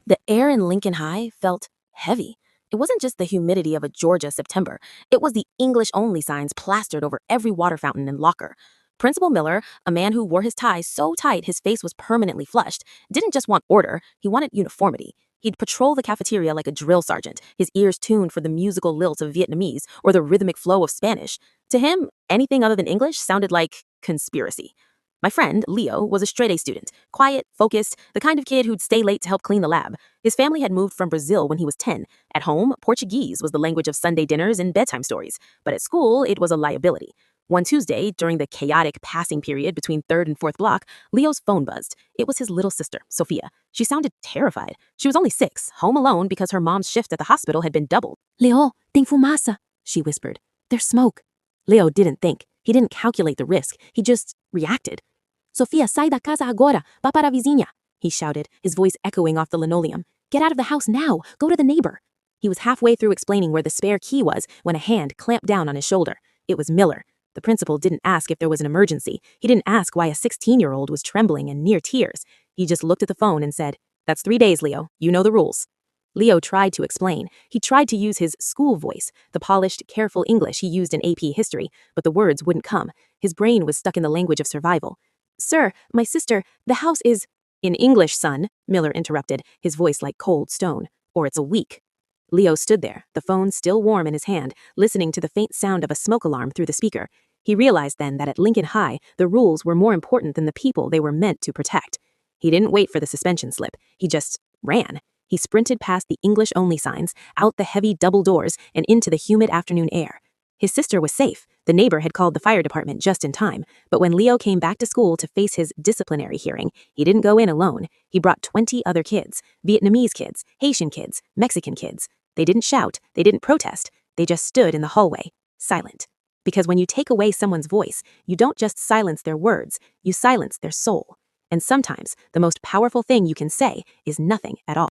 The air in Lincoln High felt heavy. It wasn't just the humidity of a Georgia September, it was the English only signs plastered over every water fountain and locker. Principal Miller, a man who wore his tie so tight his face was permanently flushed, didn't just want order, he wanted uniformity. He'd patrol the cafeteria like a drill sergeant, his ears tuned for the musical lilt of Vietnamese or the rhythmic flow of Spanish. To him, anything other than English sounded like conspiracy. My friend, Leo, was a straight A student, quiet, focused, the kind of kid who'd stay late to help clean the lab. His family had moved from Brazil when he was 10. At home, Portuguese was the language of Sunday dinners and bedtime stories, but at school, it was a liability. One Tuesday, during the chaotic passing period between third and fourth block, Leo's phone buzzed. It was his little sister, Sophia. She sounded terrified. She was only 6, home alone because her mom's shift at the hospital had been doubled. Leo, tem fumaça, she whispered. There's smoke. Leo didn't think. He didn't calculate the risk. He just reacted. Sofia, sai da casa agora, vá para a vizinha, he shouted, his voice echoing off the linoleum. Get out of the house now. Go to the neighbor. He was halfway through explaining where the spare key was when a hand clamped down on his shoulder. It was Miller. The principal didn't ask if there was an emergency. He didn't ask why a 16-year-old was trembling and near tears. He just looked at the phone and said, "That's 3 days, Leo. You know the rules." Leo tried to explain. He tried to use his school voice, the polished, careful English he used in AP history, but the words wouldn't come. His brain was stuck in the language of survival. "Sir, my sister, the house is—" "In English, son," Miller interrupted, his voice like cold stone. "Or it's a week." Leo stood there, the phone still warm in his hand, listening to the faint sound of a smoke alarm through the speaker. He realized then that at Lincoln High, the rules were more important than the people they were meant to protect. He didn't wait for the suspension slip. He just ran. He sprinted past the English-only signs, out the heavy double doors, and into the humid afternoon air. His sister was safe. The neighbor had called the fire department just in time. But when Leo came back to school to face his disciplinary hearing, he didn't go in alone. He brought 20 other kids. Vietnamese kids, Haitian kids, Mexican kids. They didn't shout. They didn't protest. They just stood in the hallway, silent. Because when you take away someone's voice, you don't just silence their words, you silence their soul. And sometimes the most powerful thing you can say is nothing at all.